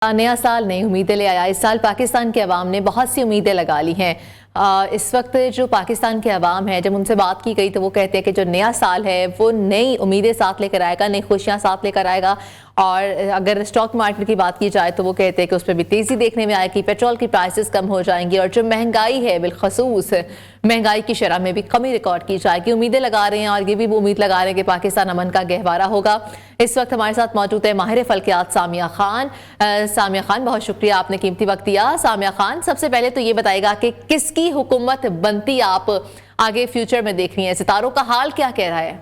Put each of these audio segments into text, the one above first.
نیا سال نئی امیدیں لے آیا۔ اس سال پاکستان کے عوام نے بہت سی امیدیں لگا لی ہیں۔ اس وقت جو پاکستان کے عوام ہیں، جب ان سے بات کی گئی تو وہ کہتے ہیں کہ جو نیا سال ہے وہ نئی امیدیں ساتھ لے کر آئے گا، نئی خوشیاں ساتھ لے کر آئے گا۔ اور اگر اسٹاک مارکیٹ کی بات کی جائے تو وہ کہتے ہیں کہ اس پہ بھی تیزی دیکھنے میں آئے گی، پیٹرول کی پرائسز کم ہو جائیں گی، اور جو مہنگائی ہے بالخصوص مہنگائی کی شرح میں بھی کمی ریکارڈ کی جائے گی۔ امیدیں لگا رہے ہیں، اور یہ بھی وہ امید لگا رہے ہیں کہ پاکستان امن کا گہوارہ ہوگا۔ اس وقت ہمارے ساتھ موجود ہے ماہر فلکیات سامیہ خان۔ سامیہ خان، بہت شکریہ، آپ نے قیمتی وقت دیا۔ سامیہ خان، سب سے پہلے تو یہ بتائے گا کہ کس کی حکومت بنتی آپ آگے فیوچر میں دیکھ رہی ہیں؟ ستاروں کا حال کیا کہہ رہا ہے؟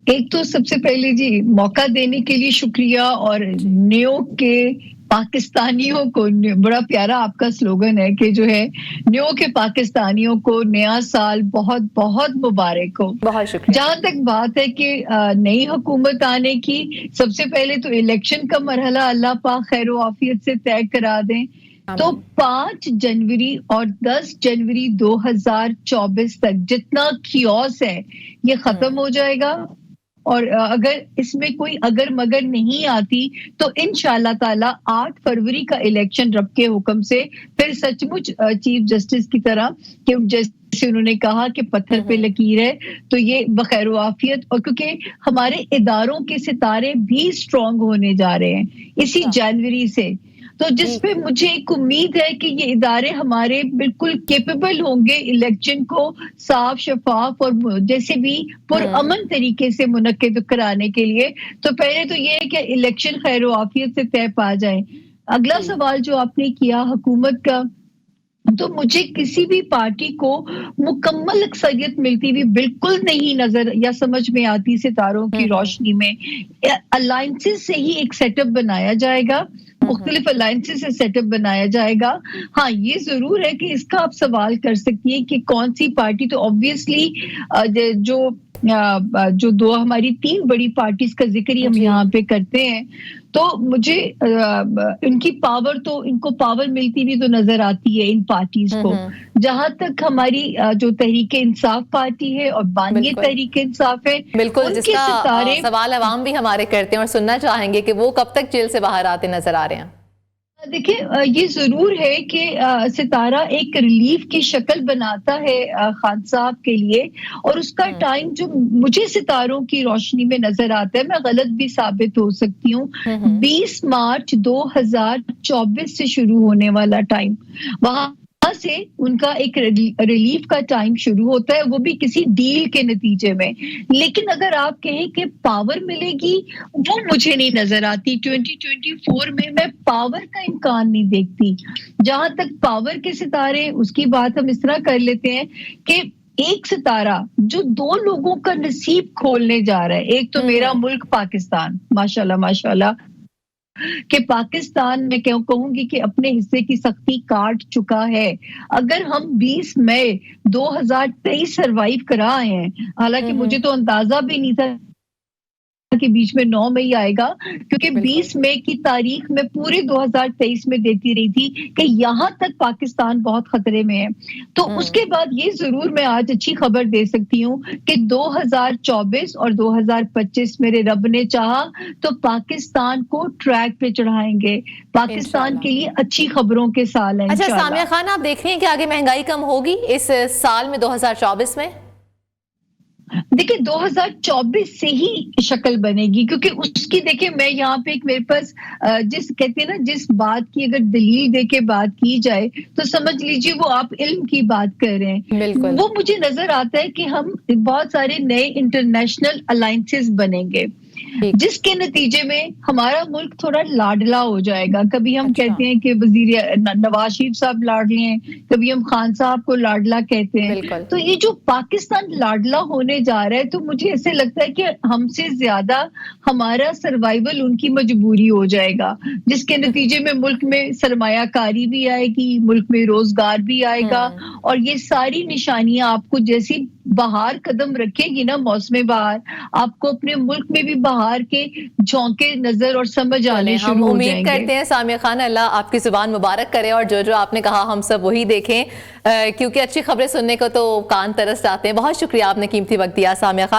ایک تو سب سے پہلے جی موقع دینے کے لیے شکریہ، اور نیو کے پاکستانیوں کو، بڑا پیارا آپ کا سلوگن ہے کہ جو ہے نیو کے پاکستانیوں کو نیا سال بہت بہت مبارک ہو۔ بہت شکریہ۔ جہاں تک بات ہے کہ نئی حکومت آنے کی، سب سے پہلے تو الیکشن کا مرحلہ اللہ پاک خیر و عافیت سے طے کرا دیں، تو 5 جنوری اور 10 جنوری 2024 تک جتنا کیوس ہے یہ ختم ہو جائے گا۔ اور اگر اس میں کوئی اگر مگر نہیں آتی تو انشاءاللہ تعالی 8 فروری کا الیکشن رب کے حکم سے پھر سچ مچ چیف جسٹس کی طرح، کہ جیسے انہوں نے کہا کہ پتھر پہ لکیر ہے، تو یہ بخیر و عافیت، اور کیونکہ ہمارے اداروں کے ستارے بھی سٹرونگ ہونے جا رہے ہیں اسی جنوری سے، تو جس پہ مجھے ایک امید ہے کہ یہ ادارے ہمارے بالکل کیپیبل ہوں گے الیکشن کو صاف، شفاف اور جیسے بھی پرامن طریقے سے منعقد کرانے کے لیے۔ تو پہلے تو یہ ہے کہ الیکشن خیر و عافیت سے طے پا جائیں۔ اگلا سوال جو آپ نے کیا حکومت کا، تو مجھے کسی بھی پارٹی کو مکمل اکثریت ملتی ہوئی بالکل نہیں نظر یا سمجھ میں آتی ستاروں کی روشنی میں۔ الائنسز سے ہی ایک سیٹ اپ بنایا جائے گا، مختلف الائنسز سے سیٹ اپ بنایا جائے گا۔ ہاں یہ ضرور ہے کہ اس کا آپ سوال کر سکتی ہیں کہ کون سی پارٹی، تو obviously جو دو ہماری 3 بڑی پارٹیز کا ذکر ہی ہم یہاں پہ کرتے ہیں، تو مجھے ان کی پاور، تو ان کو پاور ملتی بھی تو نظر آتی ہے ان پارٹیز کو۔ جہاں تک ہماری جو تحریک انصاف پارٹی ہے اور بانی تحریک انصاف ہے، بالکل، جس کا سوال عوام بھی ہمارے کرتے ہیں اور سننا چاہیں گے کہ وہ کب تک جیل سے باہر آتے نظر آ رہے ہیں؟ دیکھیں یہ ضرور ہے کہ ستارہ ایک ریلیف کی شکل بناتا ہے خان صاحب کے لیے، اور اس کا ٹائم جو مجھے ستاروں کی روشنی میں نظر آتا ہے، میں غلط بھی ثابت ہو سکتی ہوں، 20 مارچ 2024 سے شروع ہونے والا ٹائم، وہاں سے ان کا ایک ریلیف کا ٹائم شروع ہوتا ہے، وہ بھی کسی ڈیل کے نتیجے میں۔ لیکن اگر آپ کہیں کہ پاور ملے گی، وہ مجھے نہیں نظر آتی 2024 میں پاور کا امکان نہیں دیکھتی۔ جہاں تک پاور کے ستارے، اس کی بات ہم اس طرح کر لیتے ہیں کہ ایک ستارہ جو 2 لوگوں کا نصیب کھولنے جا رہا ہے، ایک تو میرا ملک پاکستان، ماشاءاللہ ماشاءاللہ، کہ پاکستان میں کہوں گی کہ اپنے حصے کی سختی کاٹ چکا ہے۔ اگر ہم 20 مئی 2023 سروائیو کرا آئے ہیں، حالانکہ مجھے تو اندازہ بھی نہیں تھا کہ بیچ میں 9 مئی آئے گا، کیونکہ 20 مئی کی تاریخ میں پورے 2023 میں دیتی رہی تھی کہ یہاں تک پاکستان بہت خطرے میں ہے۔ تو اس کے بعد یہ ضرور میں آج اچھی خبر دے سکتی ہوں کہ 2024 اور 2025 میرے رب نے چاہا تو پاکستان کو ٹریک پہ چڑھائیں گے، پاکستان کے لیے اچھی خبروں کے سال ہیں اچھا سامیہ خان، آپ دیکھ رہی ہیں کہ آگے مہنگائی کم ہوگی اس سال میں 2024 میں؟ دیکھیں 2024 سے ہی شکل بنے گی، کیونکہ اس کی دیکھیں میں یہاں پہ ایک میرے پاس جس کہتے ہیں نا، جس بات کی اگر دلیل دے کے بات کی جائے تو سمجھ لیجئے وہ آپ علم کی بات کر رہے ہیں۔ وہ مجھے نظر آتا ہے کہ ہم بہت سارے نئے انٹرنیشنل الائنسز بنیں گے، جس کے نتیجے میں ہمارا ملک تھوڑا لاڈلا ہو جائے گا۔ کبھی ہم کہتے ہیں کہ وزیر نواز شریف صاحب لاڈلے ہیں، کبھی ہم خان صاحب کو لاڈلا کہتے ہیں۔ تو یہ جو پاکستان لاڈلا ہونے جا رہا ہے، تو مجھے ایسے لگتا ہے کہ ہم سے زیادہ ہمارا سروائیول ان کی مجبوری ہو جائے گا، جس کے نتیجے میں ملک میں سرمایہ کاری بھی آئے گی، ملک میں روزگار بھی آئے گا، اور یہ ساری نشانیاں آپ کو جیسی بہار قدم رکھے گی نا، موسم بہار، آپ کو اپنے ملک میں بھی بہار کے جھونکے نظر اور سمجھ آنے شروع ہو جائیں گے۔ ہم امید کرتے ہیں سامیہ خان، اللہ آپ کی زبان مبارک کرے، اور جو آپ نے کہا ہم سب وہی دیکھیں، کیونکہ اچھی خبریں سننے کو تو کان ترس جاتے ہیں۔ بہت شکریہ، آپ نے قیمتی وقت دیا سامیہ خان۔